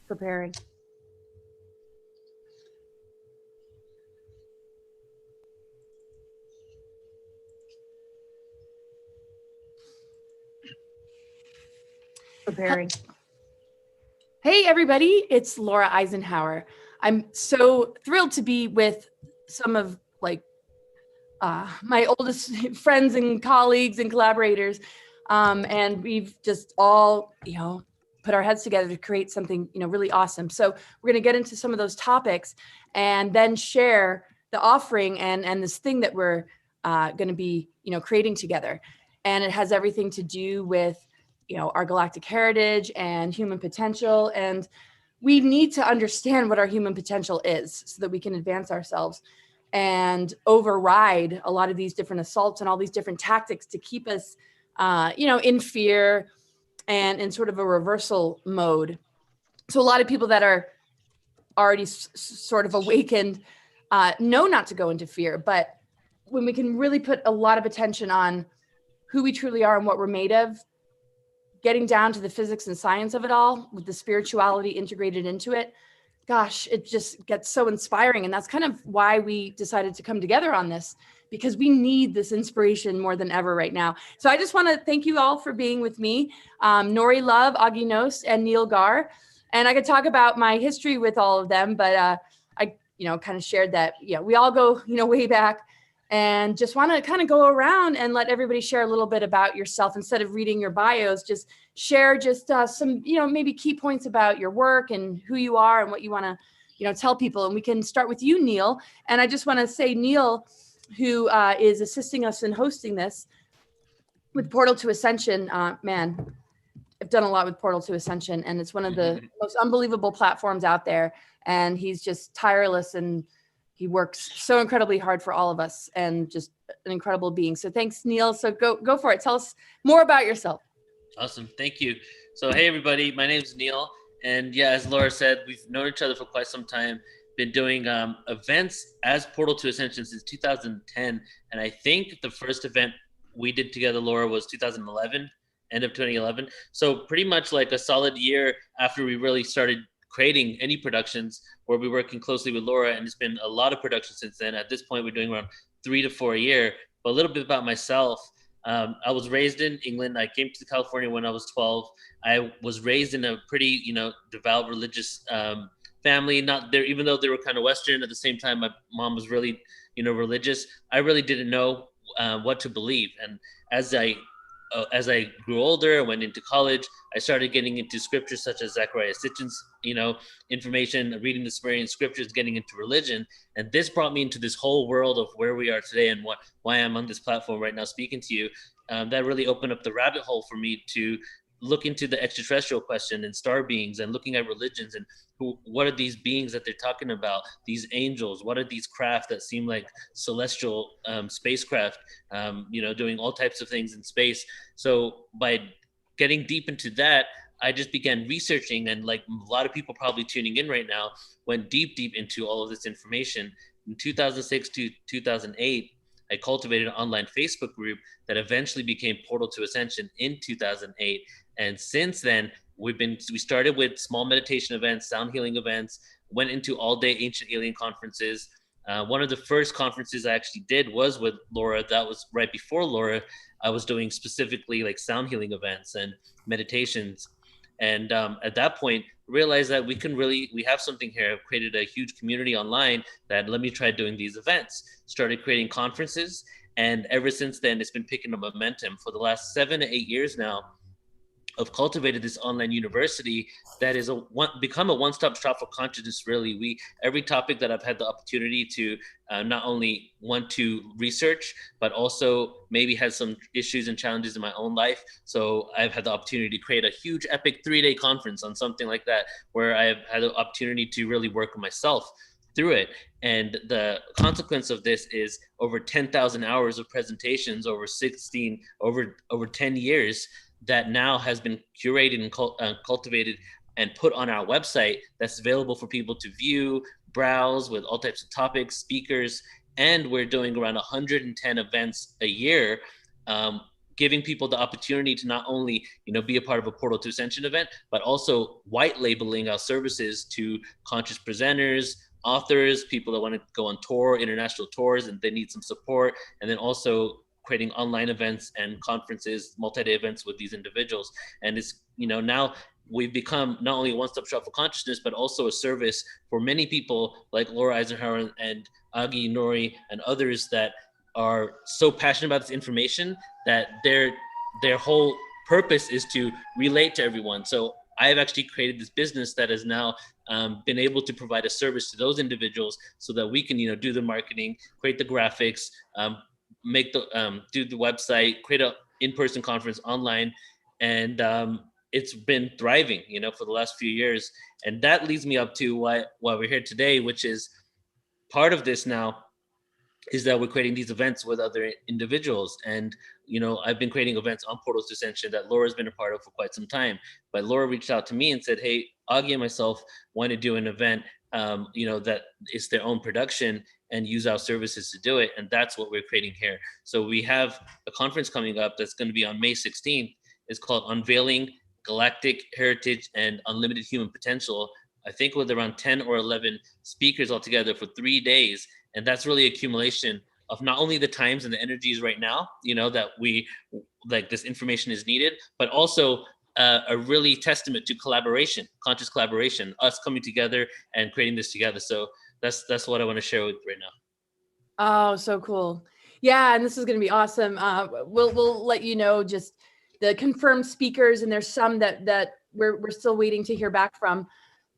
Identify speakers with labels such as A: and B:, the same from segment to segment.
A: Preparing. Preparing. Hey everybody, it's Laura Eisenhower. I'm so thrilled to be with some of my oldest friends and colleagues and collaborators. And we've just all, put our heads together to create something, really awesome. So we're going to get into some of those topics and then share the offering and this thing that we're going to be, creating together. And it has everything to do with, our galactic heritage and human potential. And we need to understand what our human potential is so that we can advance ourselves and override a lot of these different assaults and all these different tactics to keep us, in fear and in sort of a reversal mode. So a lot of people that are already sort of awakened know not to go into fear, but when we can really put a lot of attention on who we truly are and what we're made of, getting down to the physics and science of it all with the spirituality integrated into it, gosh, it just gets so inspiring. And that's kind of why we decided to come together on this, because we need this inspiration more than ever right now. So I just want to thank you all for being with me, 𝗏𝘰𝗶𝗏𝗏 and Neil Gar. And I could talk about my history with all of them, but I, kind of shared that, we all go, way back, and just want to kind of go around and let everybody share a little bit about yourself. Instead of reading your bios, just share some, maybe key points about your work and who you are and what you want to, tell people. And we can start with you, Neil. And I just want to say, Neil, who is assisting us in hosting this with Portal to Ascension, man, I've done a lot with Portal to Ascension, and it's one of the most unbelievable platforms out there. And he's just tireless, and he works so incredibly hard for all of us, and just an incredible being. So thanks, Neil. So go for it. Tell us more about yourself.
B: Awesome. Thank you. So, hey, everybody. My name is Neil. And yeah, as Laura said, we've known each other for quite some time. Been doing events as Portal to Ascension since 2010. And I think the first event we did together, Laura, was 2011, end of 2011. So pretty much like a solid year after we really started creating any productions, where we're working closely with Laura, and it's been a lot of productions since then. At this point, we're doing around 3 to 4 a year. But a little bit about myself. I was raised in England. I came to California when I was 12. I was raised in a pretty, devout religious family. Not there, even though they were kind of Western. At the same time, my mom was really, religious. I really didn't know what to believe. And as I grew older, went into college, I started getting into scriptures such as 𝗟𝘂𝗶𝗏𝗏𝗏, information, reading the Sumerian scriptures, getting into religion. And this brought me into this whole world of where we are today and why I'm on this platform right now speaking to you. That really opened up the rabbit hole for me to look into the extraterrestrial question and star beings, and looking at religions and what are these beings that they're talking about, these angels, what are these craft that seem like celestial spacecraft, doing all types of things in space. So by getting deep into that, I just began researching, and like a lot of people probably tuning in right now, went deep into all of this information. In 2006 to 2008, I cultivated an online Facebook group that eventually became Portal to Ascension in 2008. And since then, we started with small meditation events, sound healing events, went into all-day ancient alien conferences. One of the first conferences I actually did was with Laura. That was right before Laura. I was doing specifically like sound healing events and meditations. And at that point, realized that we have something here. I've created a huge community online that let me try doing these events. Started creating conferences. And ever since then, it's been picking up momentum. For the last 7 to 8 years now, I've cultivated this online university that is become a one-stop shop for consciousness. Really, every topic that I've had the opportunity to not only want to research, but also maybe had some issues and challenges in my own life. So I've had the opportunity to create a huge epic 3-day conference on something like that, where I've had the opportunity to really work on myself through it. And the consequence of this is over 10,000 hours of presentations over 10 years that now has been curated and cultivated and put on our website that's available for people to view, browse with all types of topics, speakers, and we're doing around 110 events a year, giving people the opportunity to not only, be a part of a Portal to Ascension event, but also white labeling our services to conscious presenters, authors, people that want to go on tour, international tours, and they need some support. And then also creating online events and conferences, multi-day events with these individuals. And it's, now we've become not only a one-stop shop for consciousness, but also a service for many people like Laura Eisenhower and Agi, Nori, and others that are so passionate about this information that their whole purpose is to relate to everyone. So I've actually created this business that has now been able to provide a service to those individuals so that we can, do the marketing, create the graphics, make the do the website, create an in-person conference online, and it's been thriving, for the last few years. And that leads me up to why we're here today, which is part of this now is that we're creating these events with other individuals. And, I've been creating events on Portals to Ascension that Laura's been a part of for quite some time. But Laura reached out to me and said, hey, Agi and myself want to do an event, that is their own production and use our services to do it. And that's what we're creating here. So we have a conference coming up that's going to be on May 16th. It's called Unveiling, Galactic Heritage and Unlimited Human Potential. I think with around 10 or 11 speakers altogether for 3 days. And that's really accumulation of not only the times and the energies right now, that we, like this information is needed, but also a really testament to collaboration, conscious collaboration, us coming together and creating this together. So that's what I want to share with right now.
A: Oh, so cool. Yeah, and this is going to be awesome. We'll let you know just the confirmed speakers, and there's some that we're still waiting to hear back from.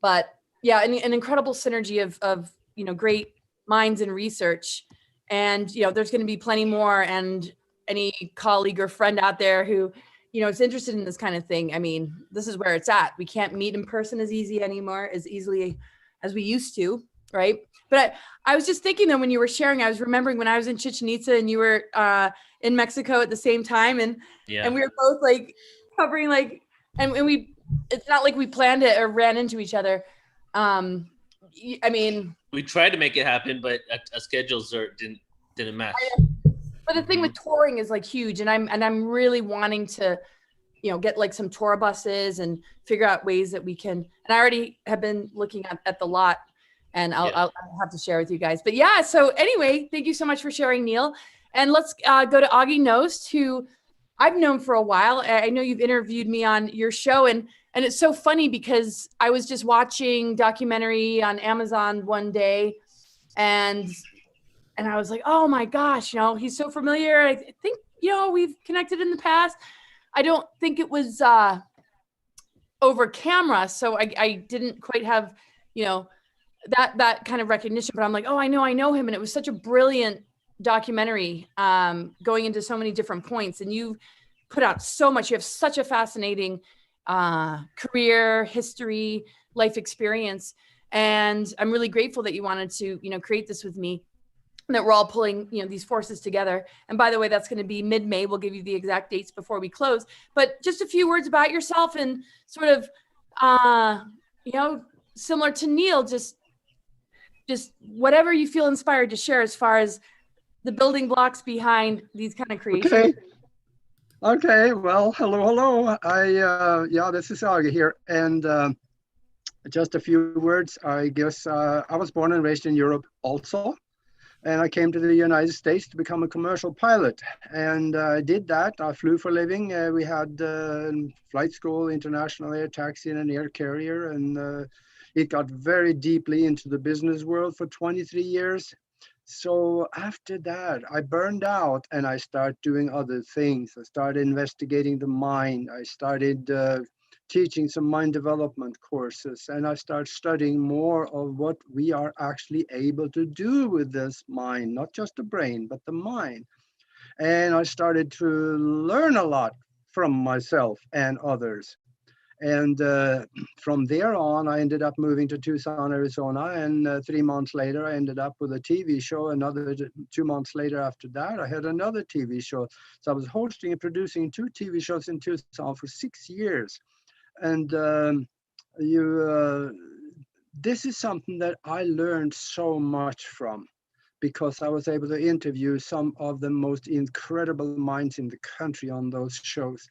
A: But yeah, an incredible synergy of great minds in research. And there's going to be plenty more. And any colleague or friend out there who is interested in this kind of thing, I mean, this is where it's at. We can't meet in person as easily as we used to, right? But I was just thinking that when you were sharing, I was remembering when I was in Chichen Itza and you were in Mexico at the same time, and we were both like covering and we, it's not like we planned it or ran into each other. I mean,
B: we tried to make it happen, but our schedules didn't match.
A: But the thing with touring is huge, and I'm really wanting to, get some tour buses and figure out ways that we can. And I already have been looking at the lot, and I'll have to share with you guys. But yeah, so anyway, thank you so much for sharing, Neil. And let's go to Agi Knost, who I've known for a while. I know you've interviewed me on your show, and it's so funny because I was just watching documentary on Amazon one day, and I was like, oh my gosh, he's so familiar. I think, we've connected in the past. I don't think it was over camera, so I didn't quite have, that kind of recognition. But I'm like, oh, I know him, and it was such a brilliant documentary, going into so many different points. And you put out so much. You have such a fascinating career, history, life experience. And I'm really grateful that you wanted to, create this with me, and that we're all pulling, these forces together. And by the way, that's going to be mid-May. We'll give you the exact dates before we close. But just a few words about yourself, and sort of, similar to Neil, just whatever you feel inspired to share as far as the building blocks behind these kind of creations.
C: Okay. Well, hello. This is Agi here. And just a few words. I guess I was born and raised in Europe also. And I came to the United States to become a commercial pilot. And I did that. I flew for a living. We had flight school, international air taxi, and an air carrier. And it got very deeply into the business world for 23 years. So after that, I burned out and I started doing other things. I started investigating the mind. I started teaching some mind development courses, and I started studying more of what we are actually able to do with this mind, not just the brain, but the mind. And I started to learn a lot from myself and others. And from there on, I ended up moving to Tucson, Arizona. And 3 months later, I ended up with a TV show. Another 2 months later after that, I had another TV show. So I was hosting and producing 2 TV shows in Tucson for 6 years. And this is something that I learned so much from. because I was able to interview some of the most incredible minds in the country on those shows.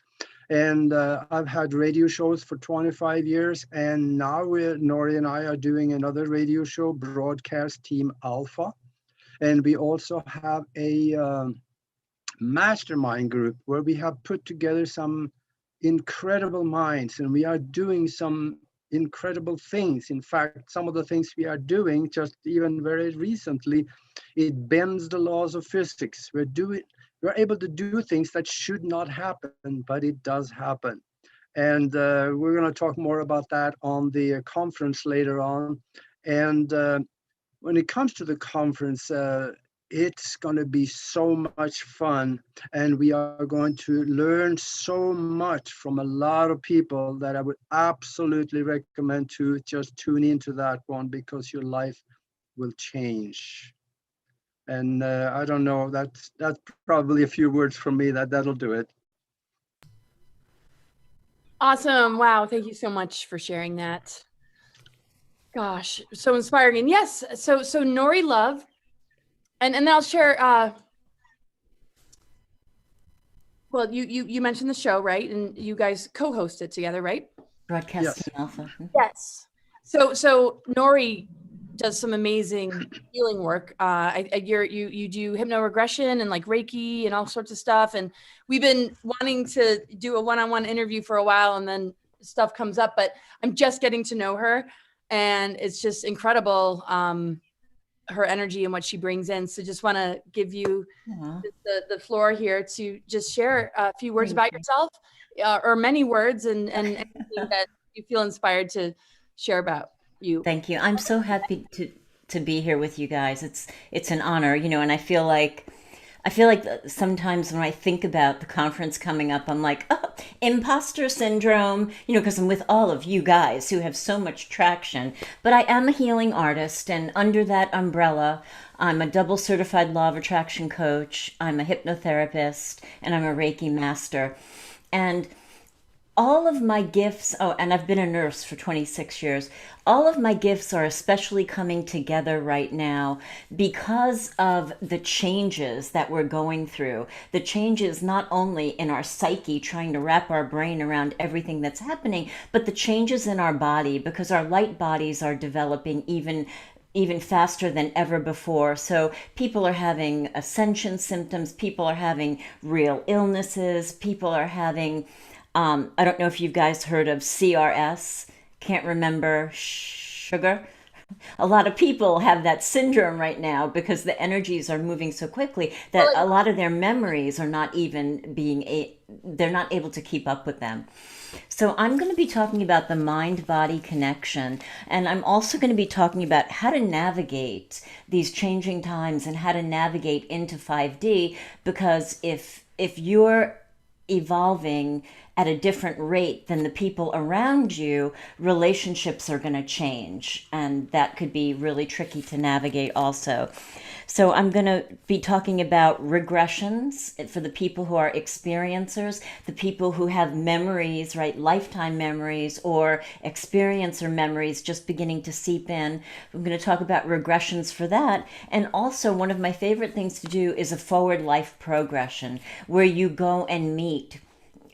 C: And I've had radio shows for 25 years, and now Nori and I are doing another radio show, Broadcast Team Alpha. And we also have a mastermind group where we have put together some incredible minds, and we are doing some incredible things. In fact, some of the things we are doing just even very recently, it bends the laws of physics. We're able to do things that should not happen, but it does happen. And we're going to talk more about that on the conference later on. And when it comes to the conference, it's going to be so much fun. And we are going to learn so much from a lot of people that I would absolutely recommend to just tune into that one, because your life will change. And I don't know, that's probably a few words from me. That'll do it.
A: Awesome. Wow. Thank you so much for sharing that. Gosh, so inspiring. And yes, so Nori Love, and then I'll share, well, you mentioned the show, right? And you guys co-host it together, right?
D: Broadcast Alpha.
A: Yes. So Nori does some amazing healing work. You do hypnoregression and like Reiki and all sorts of stuff. And we've been wanting to do a one-on-one interview for a while, and then stuff comes up, but I'm just getting to know her, and it's just incredible, her energy and what she brings in. So just want to give you the floor here to just share a few words about yourself, or many words, and anything that you feel inspired to share about you.
D: Thank you. I'm so happy to be here with you guys. It's an honor, and I feel like sometimes when I think about the conference coming up, I'm like, oh, imposter syndrome, because I'm with all of you guys who have so much traction. But I am a healing artist, and under that umbrella, I'm a double certified law of attraction coach. I'm a hypnotherapist, and I'm a Reiki master. And all of my gifts, and I've been a nurse for 26 years, all of my gifts are especially coming together right now because of the changes that we're going through. The changes not only in our psyche, trying to wrap our brain around everything that's happening, but the changes in our body, because our light bodies are developing even faster than ever before. So people are having ascension symptoms, people are having real illnesses, people are having I don't know if you guys heard of CRS, can't remember sugar. A lot of people have that syndrome right now because the energies are moving so quickly that a lot of their memories are not even they're not able to keep up with them. So I'm going to be talking about the mind-body connection, and I'm also going to be talking about how to navigate these changing times and how to navigate into 5D, because if you're evolving at a different rate than the people around you, relationships are going to change, and that could be really tricky to navigate also. So I'm going to be talking about regressions for the people who are experiencers, the people who have memories, right, lifetime memories or experiencer memories just beginning to seep in. I'm going to talk about regressions for that. And also, one of my favorite things to do is a forward life progression, where you go and meet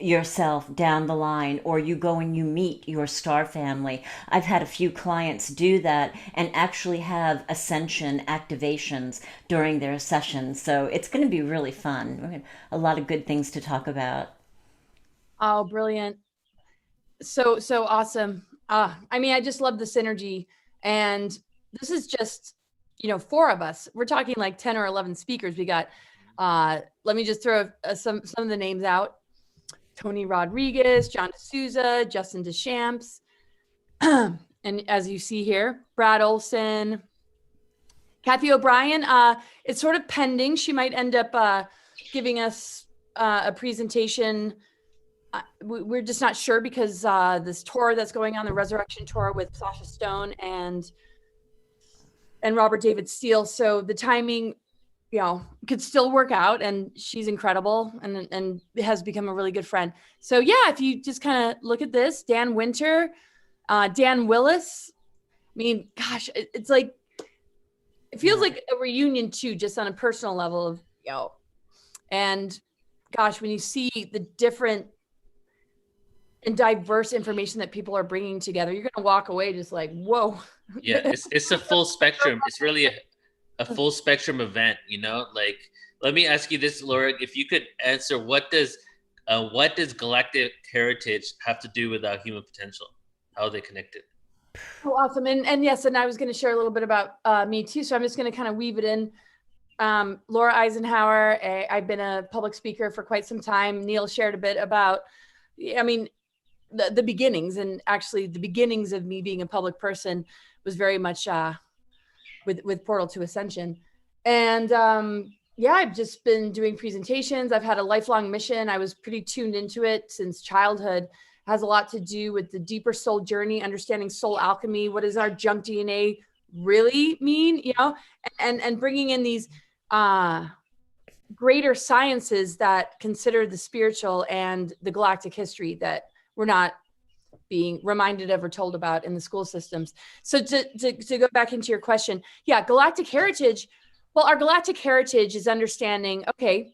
D: yourself down the line, or you go and you meet your star family. I've had a few clients do that and actually have ascension activations during their sessions. So it's going to be really fun. We're going to a lot of good things to talk about.
A: Oh, brilliant. So awesome. I mean, I just love the synergy. And this is just, 4 of us. We're talking like 10 or 11 speakers. We got, let me just throw some of the names out. Tony Rodriguez, John D'Souza, Justin Deschamps, and as you see here, Brad Olson, Kathy O'Brien. It's sort of pending. She might end up giving us a presentation. We're just not sure, because this tour that's going on, the Resurrection Tour with Sasha Stone and Robert David Steele. So the timing, could still work out, and she's incredible and has become a really good friend. So yeah, if you just kind of look at this, Dan Winter, Dan Willis, I mean, gosh, it's like, it feels like a reunion too, just on a personal level of, and gosh, when you see the different and diverse information that people are bringing together, you're going to walk away just like, whoa.
B: Yeah, it's a full spectrum. It's really a full spectrum event, like, let me ask you this, Laura, if you could answer, what does galactic heritage have to do with human potential? How are they connected?
A: Oh, awesome. And yes, and I was going to share a little bit about me too. So I'm just going to kind of weave it in. Laura Eisenhower, I've been a public speaker for quite some time. Neil shared a bit about, the beginnings, and actually the beginnings of me being a public person was very much with Portal to Ascension. And I've just been doing presentations. I've had a lifelong mission. I was pretty tuned into it since childhood. It has a lot to do with the deeper soul journey, understanding soul alchemy. What does our junk DNA really mean? And bringing in these greater sciences that consider the spiritual and the galactic history that we're not being reminded of or told about in the school systems. So to go back into your question, galactic heritage. Well, our galactic heritage is understanding, okay,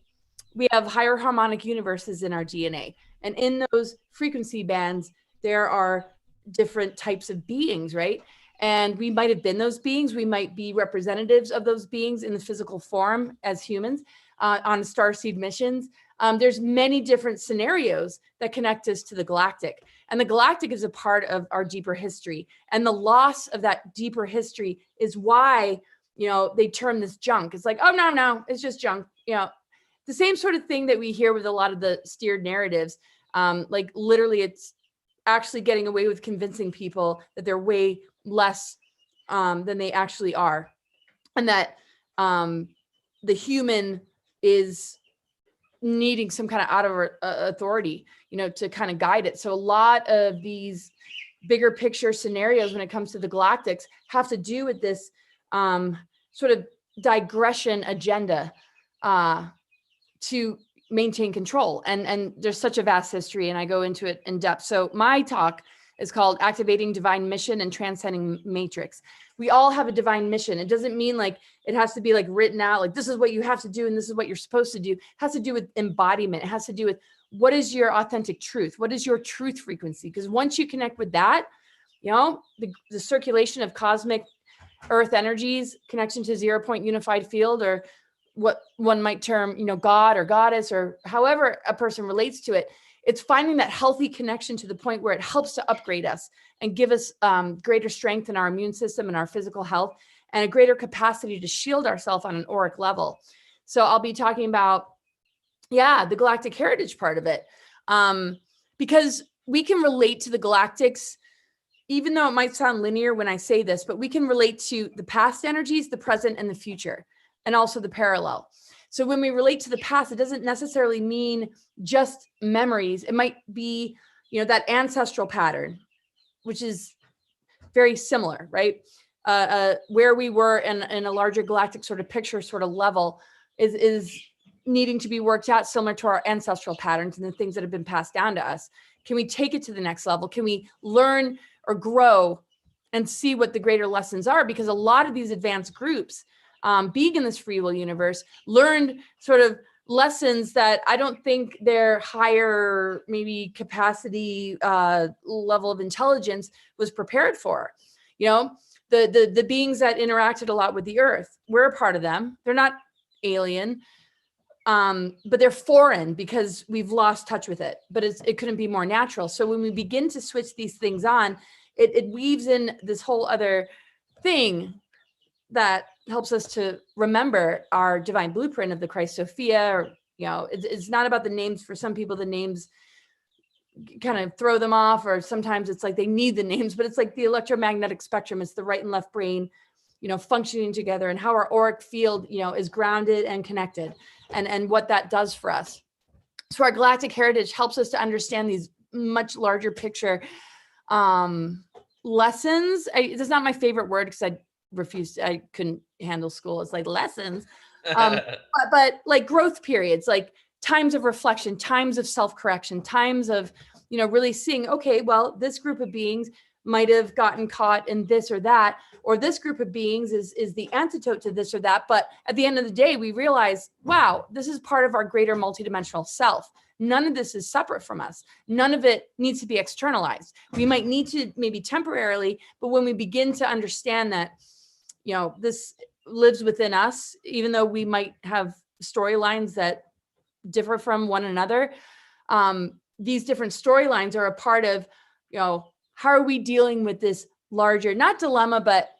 A: we have higher harmonic universes in our DNA. And in those frequency bands, there are different types of beings, right? And we might have been those beings. We might be representatives of those beings in the physical form as humans on starseed missions. There's many different scenarios that connect us to the galactic. And the galactic is a part of our deeper history. And the loss of that deeper history is why, they term this junk. It's like, oh, no, it's just junk. The same sort of thing that we hear with a lot of the steered narratives. Like literally it's actually getting away with convincing people that they're way less than they actually are. And that the human is needing some kind of out of authority, to kind of guide it. So a lot of these bigger picture scenarios when it comes to the galactics have to do with this sort of digression agenda to maintain control. And there's such a vast history, and I go into it in depth. So my talk is called Activating Divine Mission and Transcending Matrix. We all have a divine mission. It doesn't mean like it has to be like written out, like this is what you have to do and this is what you're supposed to do. It has to do with embodiment. It has to do with what is your authentic truth? What is your truth frequency? Because once you connect with that, the circulation of cosmic earth energies, connection to 0-point unified field, or what one might term, God or goddess, or however a person relates to it, it's finding that healthy connection to the point where it helps to upgrade us and give us greater strength in our immune system and our physical health, and a greater capacity to shield ourselves on an auric level. So I'll be talking about, the galactic heritage part of it, because we can relate to the galactics, even though it might sound linear when I say this, but we can relate to the past energies, the present, and the future, and also the parallel. So when we relate to the past, it doesn't necessarily mean just memories. It might be, that ancestral pattern, which is very similar, right? Where we were in a larger galactic sort of picture sort of level is needing to be worked out, similar to our ancestral patterns and the things that have been passed down to us. Can we take it to the next level? Can we learn or grow and see what the greater lessons are? Because a lot of these advanced groups, being in this free will universe, learned sort of lessons that I don't think their higher maybe capacity level of intelligence was prepared for. The beings that interacted a lot with the earth, we're a part of them. They're not alien, but they're foreign because we've lost touch with it. But it couldn't be more natural. So when we begin to switch these things on, it weaves in this whole other thing that helps us to remember our divine blueprint of the Gaia-Sophia. Or, it's not about the names. For some people, the names kind of throw them off, or sometimes it's like they need the names, but it's like the electromagnetic spectrum. It's the right and left brain, functioning together, and how our auric field, is grounded and connected, and what that does for us. So our galactic heritage helps us to understand these much larger picture lessons. It's not my favorite word because I couldn't handle school. It's like lessons, but like growth periods, like times of reflection, times of self-correction, times of, really seeing, okay, well, this group of beings might have gotten caught in this or that, or this group of beings is the antidote to this or that. But at the end of the day, we realize, wow, this is part of our greater multidimensional self. None of this is separate from us. None of it needs to be externalized. We might need to maybe temporarily, but when we begin to understand that, you know, this lives within us, even though we might have storylines that differ from one another, these different storylines are a part of, you know, how are we dealing with this larger, not dilemma, but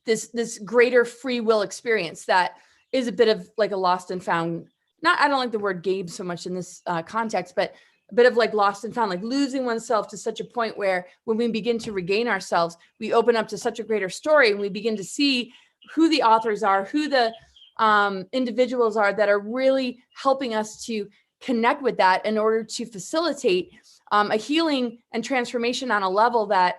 A: this greater free will experience that is a bit of like a lost and found. Not, I don't like the word Gabe so much in this context, but a bit of like lost and found, like losing oneself to such a point where when we begin to regain ourselves, we open up to such a greater story, and we begin to see who the authors are, who the individuals are that are really helping us to connect with that in order to facilitate a healing and transformation on a level that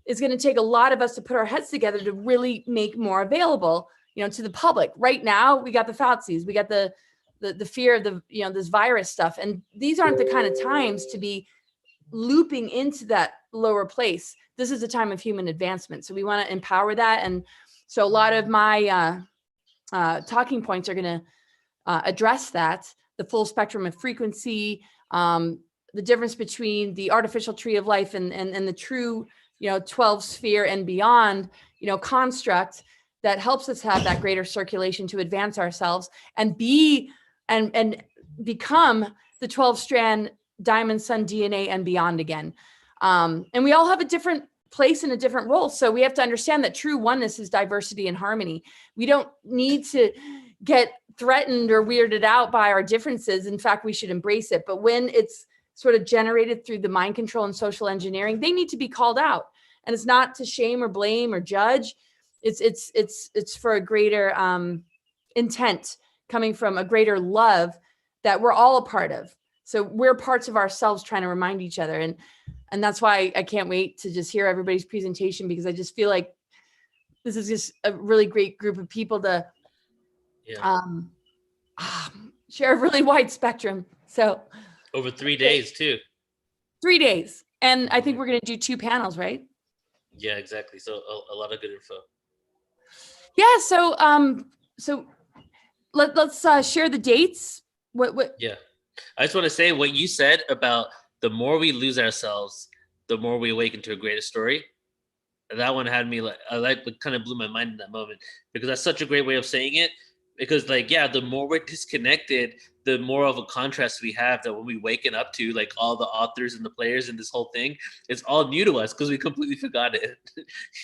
A: is going to take a lot of us to put our heads together to really make more available, you know, to the public. Right now, we got the _we got the fear of the, you know, this virus stuff. And these aren't the kind of times to be looping into that lower place. This is a time of human advancement. So we want to empower that. And so a lot of my talking points are going to address that, the full spectrum of frequency, the difference between the artificial tree of life and the true, you know, 12 sphere and beyond, you know, construct that helps us have that greater circulation to advance ourselves and be and become the 12-strand diamond sun DNA and beyond again. And we all have a different place and a different role. So we have to understand that true oneness is diversity and harmony. We don't need to get threatened or weirded out by our differences. In fact, we should embrace it. But when it's sort of generated through the mind control and social engineering, they need to be called out. And it's not to shame or blame or judge. It's for a greater intent coming from a greater love that we're all a part of. So we're parts of ourselves trying to remind each other. And that's why I can't wait to just hear everybody's presentation, because I just feel like this is just a really great group of people to share a really wide spectrum. So
B: over 3 days too.
A: 3 days. And I think we're going to do 2 panels, right?
B: Yeah, exactly. So a lot of good info.
A: Yeah. So let's share the dates. What?
B: Yeah. I just want to say what you said about the more we lose ourselves, the more we awaken to a greater story. That one had me it kind of blew my mind in that moment, because that's such a great way of saying it. Because like, yeah, the more we're disconnected, the more of a contrast we have, that when we waken up to like all the authors and the players and this whole thing, it's all new to us because we completely forgot it,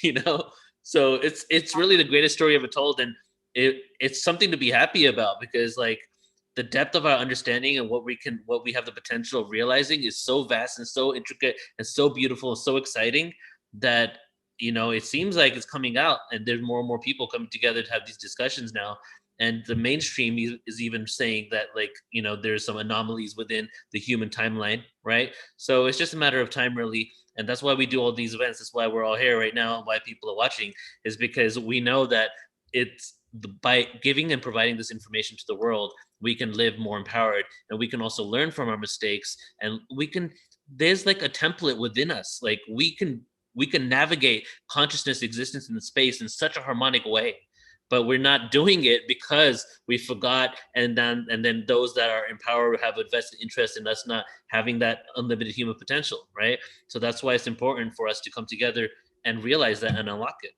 B: you know? So it's really the greatest story ever told. And it's something to be happy about, because like the depth of our understanding and what we have the potential of realizing is so vast and so intricate and so beautiful and so exciting that, you know, it seems like it's coming out, and there's more and more people coming together to have these discussions now. And the mainstream is even saying that, like, you know, there's some anomalies within the human timeline, right? So it's just a matter of time, really. And that's why we do all these events. That's why we're all here right now, and why people are watching, is because we know that by giving and providing this information to the world, we can live more empowered, and we can also learn from our mistakes. And there's like a template within us. Like we can navigate consciousness existence in the space in such a harmonic way. But we're not doing it because we forgot, and then those that are empowered have a vested interest in us not having that unlimited human potential, right? So that's why it's important for us to come together and realize that and unlock it.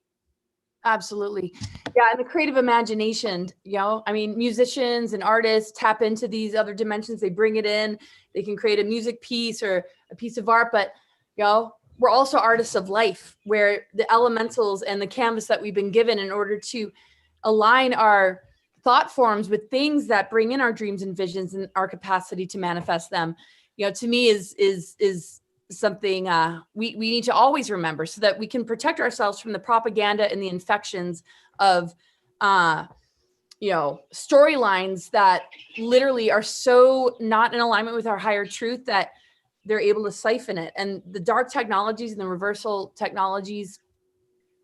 A: Absolutely. Yeah, and the creative imagination, you know, I mean, musicians and artists tap into these other dimensions, they bring it in, they can create a music piece or a piece of art, but, you know, we're also artists of life, where the elementals and the canvas that we've been given in order to align our thought forms with things that bring in our dreams and visions and our capacity to manifest them, you know, to me is something we need to always remember, so that we can protect ourselves from the propaganda and the infections of, you know, storylines that literally are so not in alignment with our higher truth that they're able to siphon it. And the dark technologies and the reversal technologies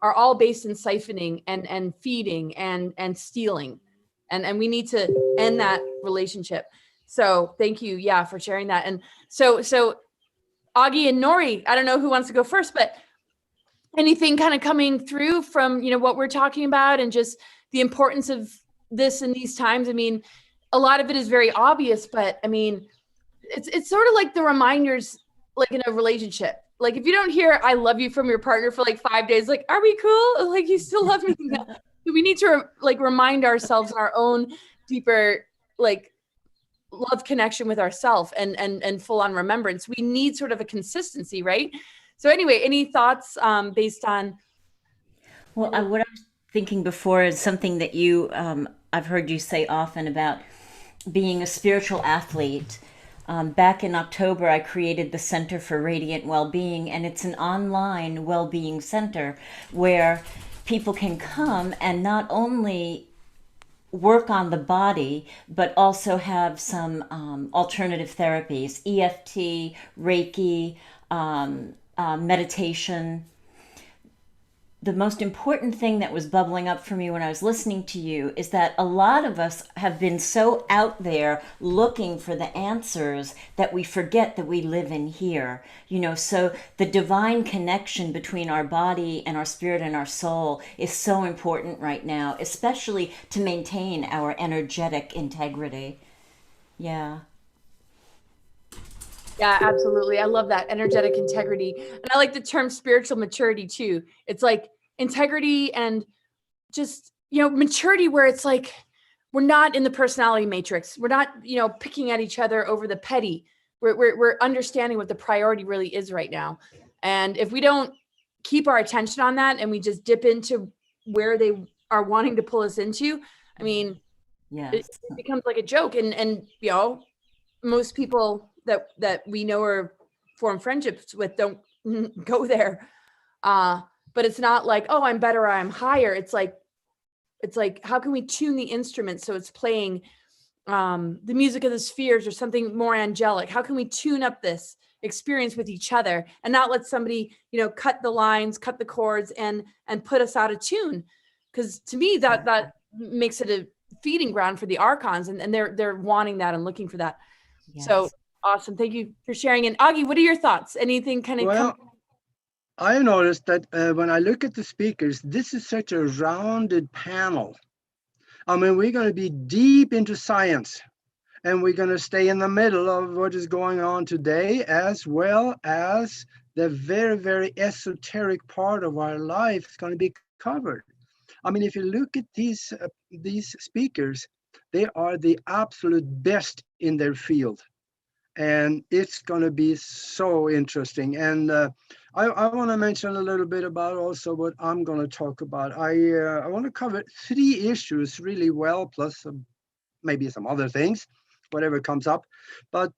A: are all based in siphoning and feeding and stealing. And we need to end that relationship. So thank you, yeah, for sharing that. And so Augie and Nori, I don't know who wants to go first, but anything kind of coming through from, what we're talking about and just the importance of this in these times? I mean, a lot of it is very obvious, but I mean, it's sort of like the reminders, like in a relationship. Like if you don't hear "I love you" from your partner for like 5 days, like, are we cool? Like, you still love me? No. We need to remind ourselves in our own deeper love connection with ourselves and full on remembrance. We need sort of a consistency, right? So anyway, any thoughts based on?
D: Well, what I was thinking before is something that I've heard you say often about being a spiritual athlete. Back in October, I created the Center for Radiant Well-Being, and it's an online well-being center where people can come and not only work on the body, but also have some alternative therapies, EFT, Reiki, meditation. The most important thing that was bubbling up for me when I was listening to you is that a lot of us have been so out there looking for the answers that we forget that we live in here. So the divine connection between our body and our spirit and our soul is so important right now, especially to maintain our energetic integrity. Yeah.
A: Yeah, absolutely. I love that energetic integrity. And I like the term spiritual maturity too. It's like integrity and just, maturity where it's like, we're not in the personality matrix. We're not, picking at each other over the petty. We're understanding what the priority really is right now. And if we don't keep our attention on that and we just dip into where they are wanting to pull us into, I mean,
D: yes.
A: it becomes like a joke. And most people that we know or form friendships with don't go there. But it's not like, oh, I'm better or I'm higher. It's like, how can we tune the instrument so it's playing the music of the spheres or something more angelic? How can we tune up this experience with each other and not let somebody, cut the lines, cut the chords and put us out of tune? Because to me, that makes it a feeding ground for the archons, and they're wanting that and looking for that. Yes. So awesome. Thank you for sharing. And Augie, what are your thoughts? Anything kind of
C: I noticed that when I look at the speakers, this is such a rounded panel. I mean, we're going to be deep into science, and we're going to stay in the middle of what is going on today, as well as the very, very esoteric part of our life is going to be covered. I mean, if you look at these speakers, they are the absolute best in their field. And it's going to be so interesting. And I want to mention a little bit about also what I'm going to talk about. I want to cover 3 issues really well, plus maybe some other things, whatever comes up. But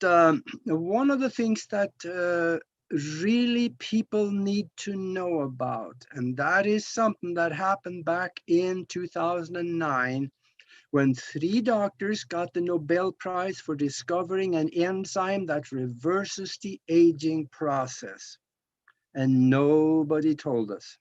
C: one of the things that really people need to know about, and that is something that happened back in 2009, when 3 doctors got the Nobel Prize for discovering an enzyme that reverses the aging process. And nobody told us.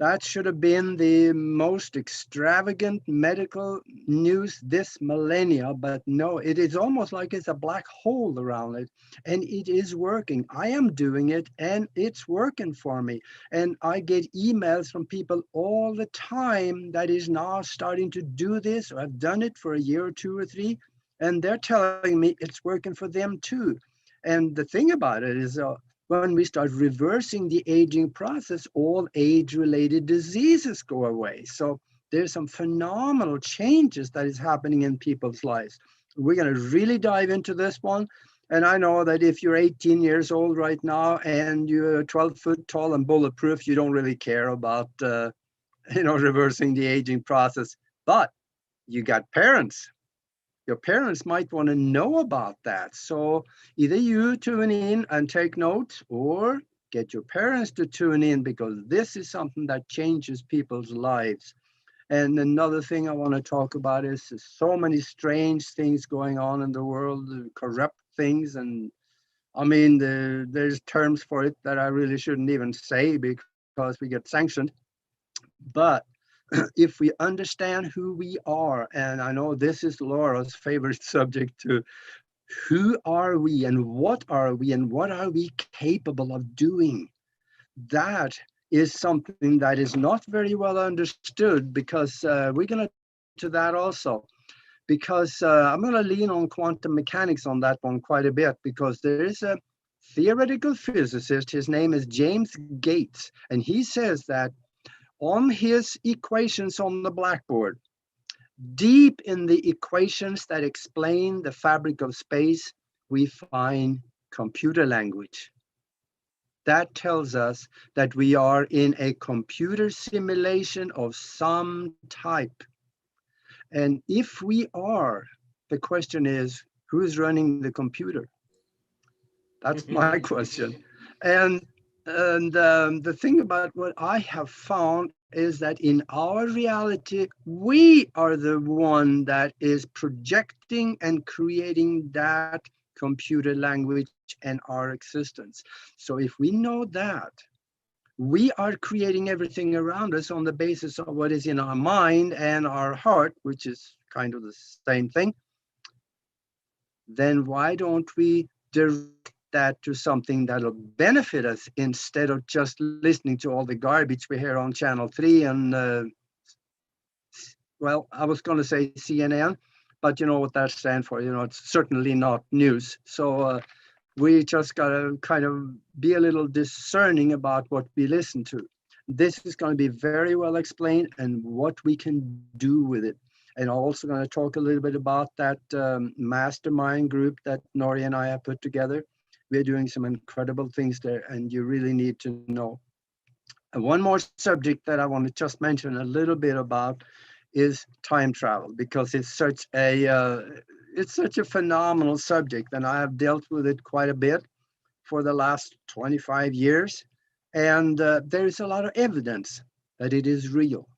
C: That should have been the most extravagant medical news this millennia, but no, it is almost like it's a black hole around it, and it is working. I am doing it, and it's working for me. And I get emails from people all the time that is now starting to do this, or have done it for a year or 2 or 3, and they're telling me it's working for them too. And the thing about it is, when we start reversing the aging process, all age-related diseases go away. So there's some phenomenal changes that is happening in people's lives. We're going to really dive into this one. And I know that if you're 18 years old right now and you're 12 foot tall and bulletproof, you don't really care about, reversing the aging process. But you got parents. Your parents might want to know about that. So either you tune in and take notes, or get your parents to tune in, because this is something that changes people's lives. And another thing I want to talk about is so many strange things going on in the world, corrupt things. And I mean, there's terms for it that I really shouldn't even say because we get sanctioned. But if we understand who we are, and I know this is Laura's favorite subject to Who are we and what are we capable of doing? That is something that is not very well understood, because we're going to that also, because I'm going to lean on quantum mechanics on that one quite a bit, because there is a theoretical physicist, his name is James Gates, and he says that on his equations on the blackboard, deep in the equations that explain the fabric of space, we find computer language. That tells us that we are in a computer simulation of some type. And if we are, the question is, who's running the computer? That's my question. And the thing about what I have found is that in our reality, we are the one that is projecting and creating that computer language and our existence. So if we know that, we are creating everything around us on the basis of what is in our mind and our heart, which is kind of the same thing, then why don't we direct that to something that'll benefit us instead of just listening to all the garbage we hear on Channel 3 and, well, I was going to say CNN, but you know what that stands for. You know, it's certainly not news. So we just got to kind of be a little discerning about what we listen to. This is going to be very well explained and what we can do with it. And I'm also going to talk a little bit about that mastermind group that Nori and I have put together. We're doing some incredible things there, and you really need to know. And one more subject that I want to just mention a little bit about is time travel, because it's such a phenomenal subject, and I have dealt with it quite a bit for the last 25 years. And there is a lot of evidence that it is real,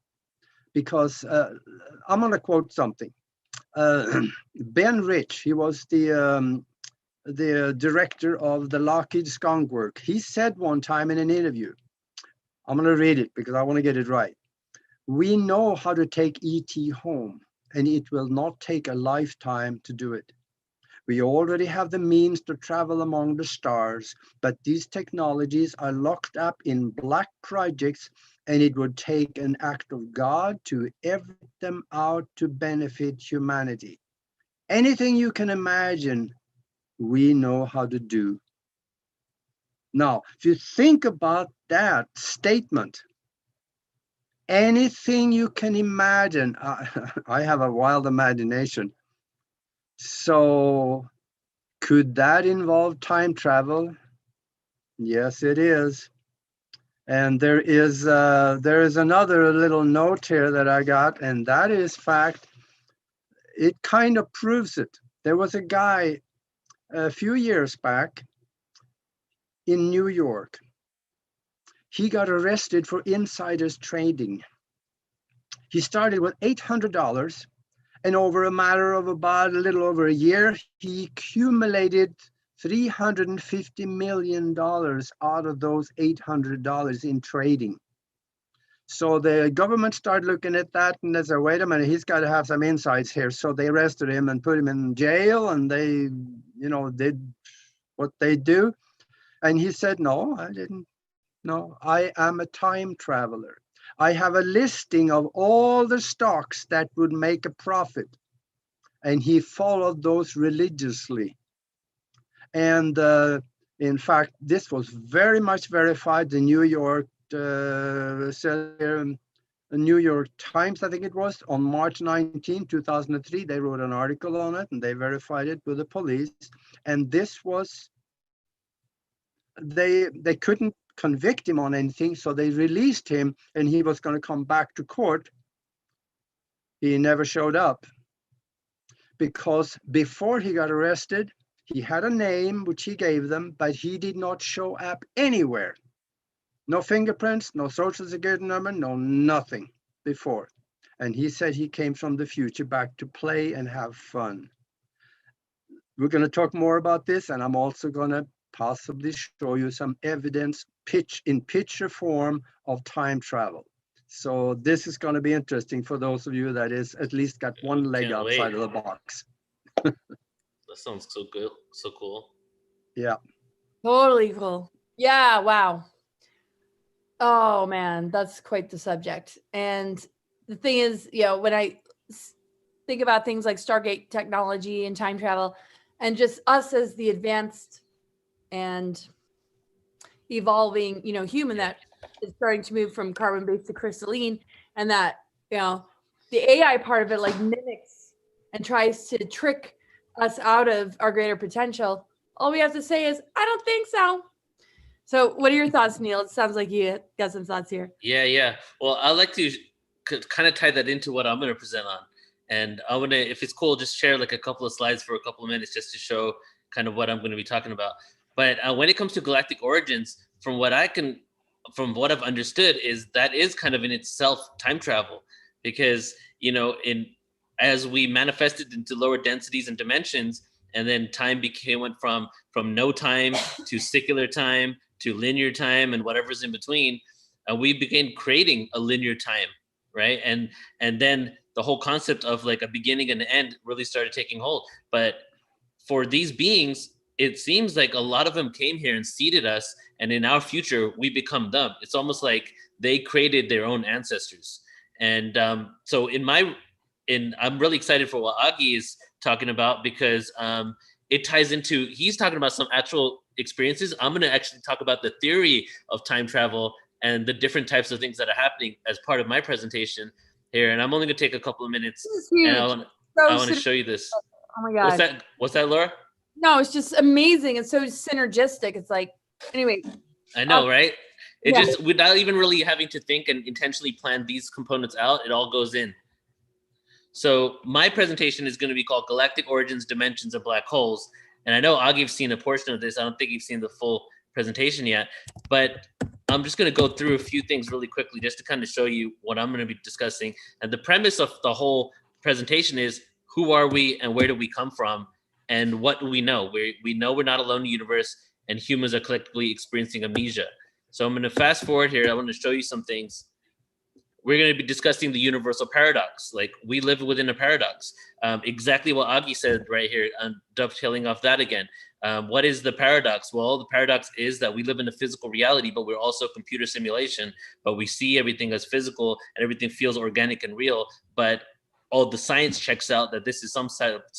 C: because I'm going to quote something. Ben Rich, he was the director of the Lockheed Skunk Work. He said one time in an interview, I'm going to read it because I want to get it right. We know how to take ET home, and it will not take a lifetime to do it. We already have the means to travel among the stars, but these technologies are locked up in black projects, and it would take an act of God to every them out to benefit humanity. Anything you can imagine, we know how to do. Now, if you think about that statement, anything you can imagine, I have a wild imagination. So could that involve time travel? Yes, it is. And there is another little note here that I got, and that is fact. It kind of proves it. There was a guy a few years back in New York. He got arrested for insiders trading. He started with $800, and over a matter of about a little over a year, he accumulated $350 million out of those $800 in trading. So the government started looking at that, and they said, wait a minute, he's got to have some insights here. So they arrested him and put him in jail, and they, did what they do. And he said, no, I didn't. No, I am a time traveler. I have a listing of all the stocks that would make a profit. And he followed those religiously. And in fact, this was very much verified. The New York Times, I think it was, on March 19, 2003, they wrote an article on it, and they verified it with the police. And this was, they couldn't convict him on anything, so they released him, and he was going to come back to court. He never showed up, because before he got arrested, he had a name which he gave them, but he did not show up anywhere. No fingerprints, no social security number, no nothing before. And he said he came from the future back to play and have fun. We're going to talk more about this, and I'm also going to possibly show you some evidence in picture form of time travel. So this is going to be interesting for those of you that is at least got one leg outside of the box.
B: That sounds so good, so cool.
C: Yeah.
A: Totally cool. Yeah, wow. Oh man, that's quite the subject. And the thing is, when I think about things like Stargate technology and time travel, and just us as the advanced and evolving, human that is starting to move from carbon-based to crystalline, and that, the AI part of it like mimics and tries to trick us out of our greater potential. All we have to say is, I don't think so. So what are your thoughts, Neil? It sounds like you got some thoughts here.
B: Yeah. Well, I'd like to kind of tie that into what I'm going to present on. And I want to, if it's cool, just share like a couple of slides for a couple of minutes just to show kind of what I'm going to be talking about. But when it comes to galactic origins, from what I've understood, is that is kind of in itself time travel, because, as we manifested into lower densities and dimensions, and then time went from no time to secular time to linear time and whatever's in between, we began creating a linear time, right? And then the whole concept of like a beginning and an end really started taking hold. But for these beings, it seems like a lot of them came here and seeded us, and in our future, we become them. It's almost like they created their own ancestors. And so I'm really excited for what Agi is talking about, because it ties into, he's talking about some actual experiences. I'm going to actually talk about the theory of time travel and the different types of things that are happening as part of my presentation here. And I'm only going to take a couple of minutes, and I want to show you this.
A: Oh my God.
B: What's that, Laura?
A: No, it's just amazing. It's so synergistic. It's like, anyway.
B: I know, right? It just, without even really having to think and intentionally plan these components out, it all goes in. So my presentation is going to be called Galactic Origins, Dimensions, and Black Holes. And I know Agi's seen a portion of this. I don't think you've seen the full presentation yet, but I'm just going to go through a few things really quickly just to kind of show you what I'm going to be discussing. And the premise of the whole presentation is, who are we and where do we come from? And what do we know? We know we're not alone in the universe, and humans are collectively experiencing amnesia. So I'm going to fast forward here. I want to show you some things. We're going to be discussing the universal paradox. Like, we live within a paradox. Exactly what Agi said right here, dovetailing off that again. What is the paradox? Well, the paradox is that we live in a physical reality, but we're also a computer simulation. But we see everything as physical, and everything feels organic and real. But all the science checks out that this is some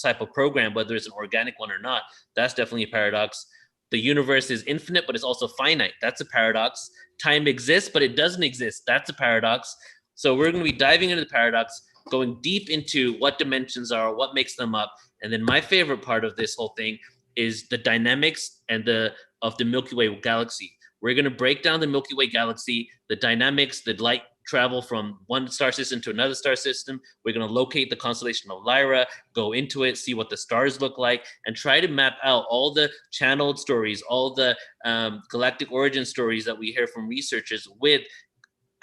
B: type of program, whether it's an organic one or not. That's definitely a paradox. The universe is infinite, but it's also finite. That's a paradox. Time exists, but it doesn't exist. That's a paradox. So we're going to be diving into the paradox, going deep into what dimensions are, what makes them up. And then my favorite part of this whole thing is the dynamics of the Milky Way galaxy. We're going to break down the Milky Way galaxy, the dynamics, the light travel from one star system to another star system. We're going to locate the constellation of Lyra, go into it, see what the stars look like, and try to map out all the channeled stories, all the galactic origin stories that we hear from researchers with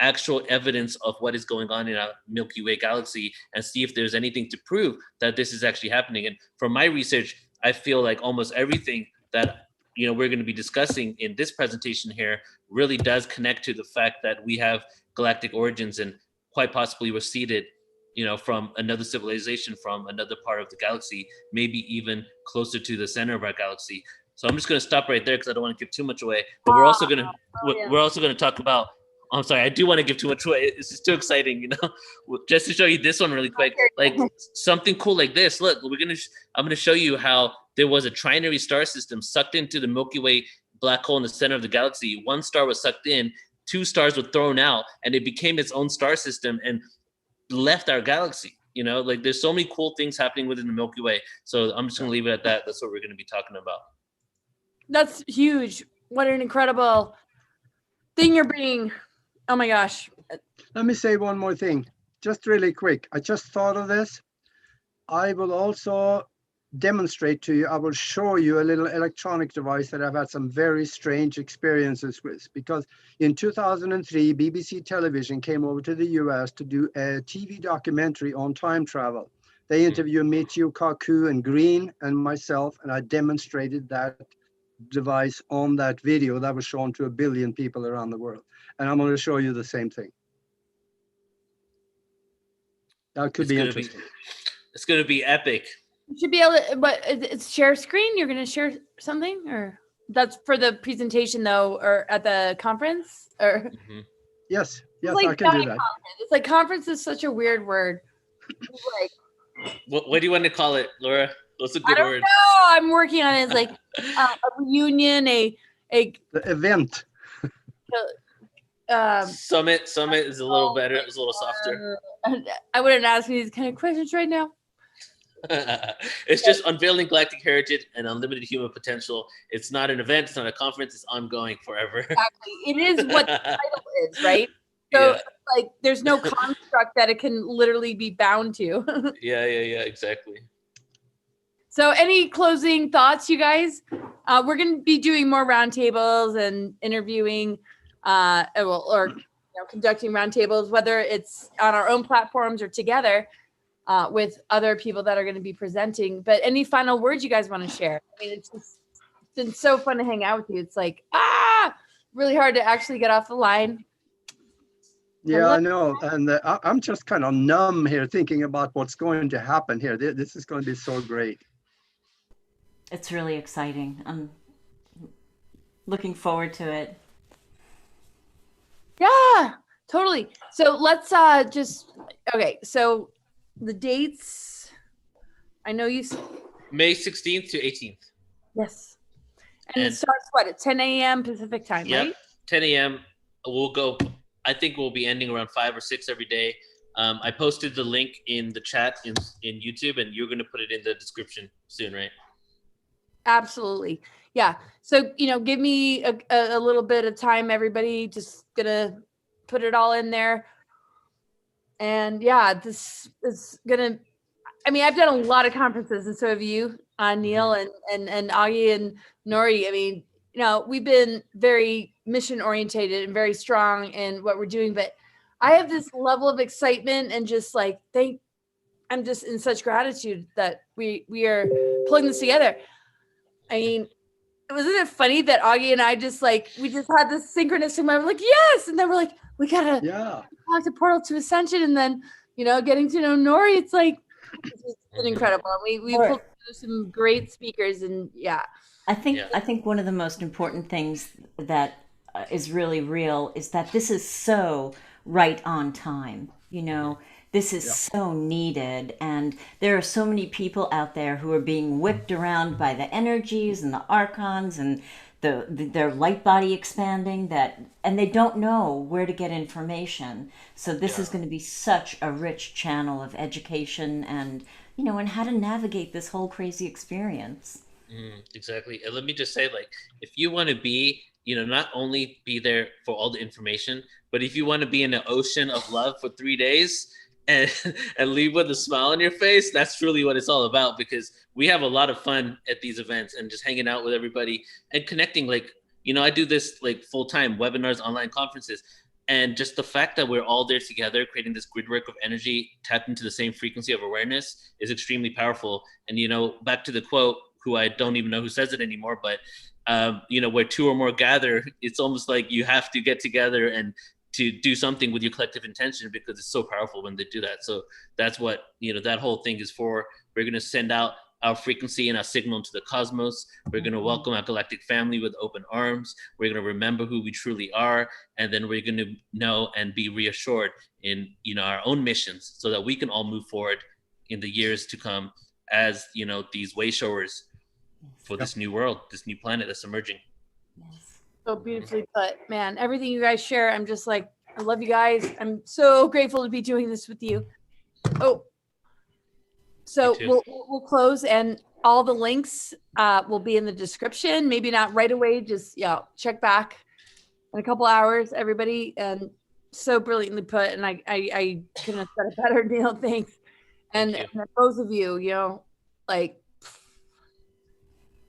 B: actual evidence of what is going on in our Milky Way galaxy, and see if there's anything to prove that this is actually happening. And from my research, I feel like almost everything that we're going to be discussing in this presentation here really does connect to the fact that we have galactic origins, and quite possibly we're seeded, from another civilization from another part of the galaxy, maybe even closer to the center of our galaxy. So I'm just going to stop right there because I don't want to give too much away. But we're also going to talk about. I'm sorry, I do want to give too much away. It's just too exciting, Just to show you this one really quick, like something cool like this. Look, I'm gonna show you how there was a trinary star system sucked into the Milky Way black hole in the center of the galaxy. One star was sucked in, 2 stars were thrown out, and it became its own star system and left our galaxy. Like, there's so many cool things happening within the Milky Way. So I'm just gonna leave it at that. That's what we're gonna be talking about.
A: That's huge. What an incredible thing you're bringing. Oh my gosh.
C: Let me say one more thing, just really quick. I just thought of this. I will also demonstrate to you, I will show you a little electronic device that I've had some very strange experiences with, because in 2003, BBC television came over to the US to do a TV documentary on time travel. They interviewed 𝗵𝗂𝗀𝗀 and Green and myself, and I demonstrated that device on that video that was shown to 1 billion people around the world. And I'm going to show you the same thing. That could be interesting.
B: It's going to be epic.
A: You should be able to, but it's share screen. You're going to share something, or that's for the presentation though, or at the conference, or
C: Yes,
A: like
C: I can do that.
A: it's like conference is such a weird word. Like,
B: what do you want to call it, Laura? What's a good word?
A: No, I'm working on it. It's like a reunion, the
C: event.
B: Summit is a little better. It's a little softer.
A: I wouldn't ask me these kind of questions right now.
B: It's just unveiling galactic heritage and unlimited human potential. It's not an event. It's not a conference. It's ongoing forever.
A: Exactly. It is what the title is, right? So like, there's no construct that it can literally be bound to.
B: Yeah, exactly.
A: So any closing thoughts, you guys? We're going to be doing more roundtables and interviewing, or conducting roundtables, whether it's on our own platforms or together with other people that are going to be presenting. But any final words you guys want to share? I mean, it's been so fun to hang out with you. It's like, really hard to actually get off the line.
C: Yeah, I know. And I'm just kind of numb here thinking about what's going to happen here. This is going to be so great.
D: It's really exciting. I'm looking forward to it.
A: Yeah, totally. So let's so the dates, I know you.
B: May 16th to 18th.
A: Yes. And it starts at 10 a.m. Pacific time, right?
B: 10 a.m. We'll go, I think we'll be ending around 5 or 6 every day. I posted the link in the chat in YouTube, and you're going to put it in the description soon, right?
A: Absolutely. Yeah. So, give me a little bit of time, everybody. Just going to put it all in there. And yeah, this is going to, I've done a lot of conferences, and so have you, Neil and Agi and Nori. I mean, we've been very mission orientated and very strong in what we're doing, but I have this level of excitement and just like, I'm just in such gratitude that we are pulling this together. I mean, wasn't it funny that Augie and I we just had this synchronous moment. We're like, yes. And then we're like, we gotta talk to Portal to Ascension. And then, getting to know Nori, it's like, it's been incredible. We pulled together some great speakers, and
D: I think one of the most important things that is really real is that this is so right on time. This is so needed, and there are so many people out there who are being whipped around by the energies and the archons and their light body expanding, and they don't know where to get information. So this is going to be such a rich channel of education and and how to navigate this whole crazy experience.
B: Exactly. And let me just say, if you want to be, not only be there for all the information, but if you want to be in an ocean of love for 3 days and leave with a smile on your face, that's really what it's all about, because we have a lot of fun at these events and just hanging out with everybody and connecting. I do this full-time webinars, online conferences, and just the fact that we're all there together, creating this gridwork of energy, tapped into the same frequency of awareness, is extremely powerful. And, back to the quote, who I don't even know who says it anymore, but, where 2 or more gather, it's almost like you have to get together and to do something with your collective intention, because it's so powerful when they do that. So that's what, that whole thing is for. We're going to send out our frequency and our signal into the cosmos. We're going to welcome our galactic family with open arms. We're going to remember who we truly are. And then we're going to know and be reassured in, our own missions, so that we can all move forward in the years to come as, these way showers for this new world, this new planet that's emerging.
A: So beautifully put, man. Everything you guys share, I'm just like, I love you guys. I'm so grateful to be doing this with you. So we'll close, and all the links will be in the description. Maybe not right away, just check back in a couple hours, everybody. And so brilliantly put, and I couldn't have said it better, Neil. Thanks. And both of you,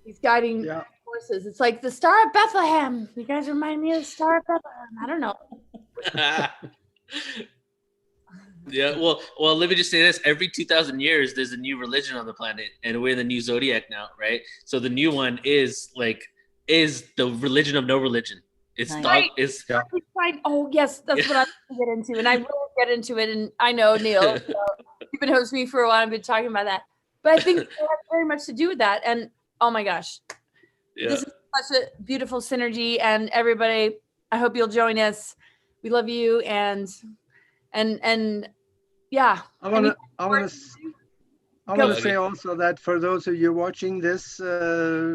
A: these guiding forces. It's like the Star of Bethlehem. You guys remind me of the Star of Bethlehem. I don't know.
B: Well, let me just say this. Every 2,000 years, there's a new religion on the planet, and we're in the new zodiac now, right? So the new one is the religion of no religion. It's
A: right. Oh, yes, that's what I'm going to get into. And I will get into it. And I know, Neil, you've been hosting me for a while. I've been talking about that. But I think it has very much to do with that. And oh my gosh, this is such a beautiful synergy. And everybody, I hope you'll join us. We love you. And yeah.
C: I want to say also that for those of you watching this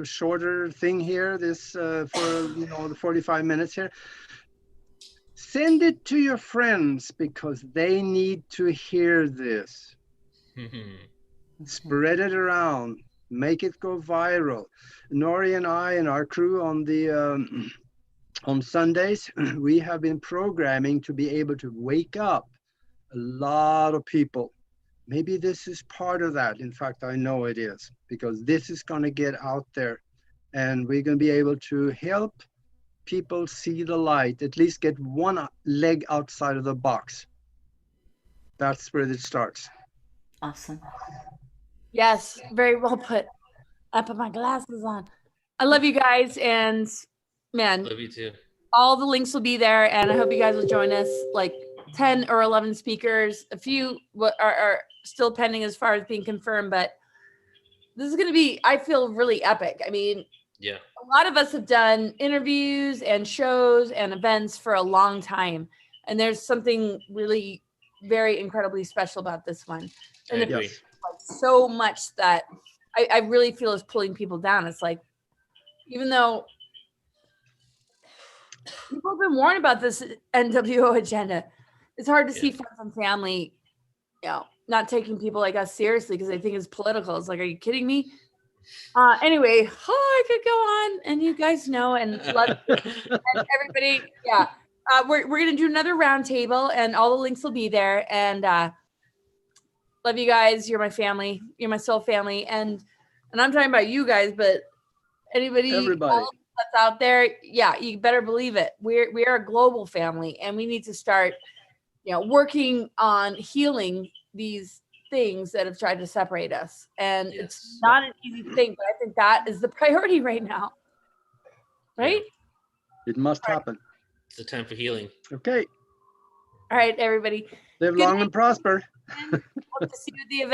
C: shorter thing here, this for the 45 minutes here, send it to your friends because they need to hear this. Spread it around, make it go viral. Nori and I and our crew on the on Sundays, we have been programming to be able to wake up a lot of people. Maybe this is part of that. In fact, I know it is, because this is going to get out there and we're going to be able to help people see the light, at least get one leg outside of the box. That's where it starts.
D: Awesome.
A: Yes, very well put. I put my glasses on. I love you guys, and man,
B: Love you too.
A: all the links will be there, and I hope you guys will join us. Like 10 or 11 speakers. A few are still pending as far as being confirmed, but this is going to be, I feel, really epic. I mean,
B: Yeah.
A: a lot of us have done interviews and shows and events for a long time, and there's something really very incredibly special about this one. And
B: I agree.
A: like so much that I really feel is pulling people down. It's like, even though people have been warned about this NWO agenda, it's hard to see friends and family, not taking people like us seriously because they think it's political. It's like, are you kidding me? Anyway, I could go on, and you guys know, and love and everybody. Yeah, we're gonna do another roundtable, and all the links will be there. And love you guys. You're my family. You're my soul family. And I'm talking about you guys, but everybody else that's out there, yeah, you better believe it. We are a global family, and we need to start, working on healing these things that have tried to separate us. And it's not an easy thing, but I think that is the priority right now. Right?
C: It must happen.
B: It's a time for healing.
C: Okay.
A: All right, everybody.
C: Live long and prosper.
A: Hope to see you at the event.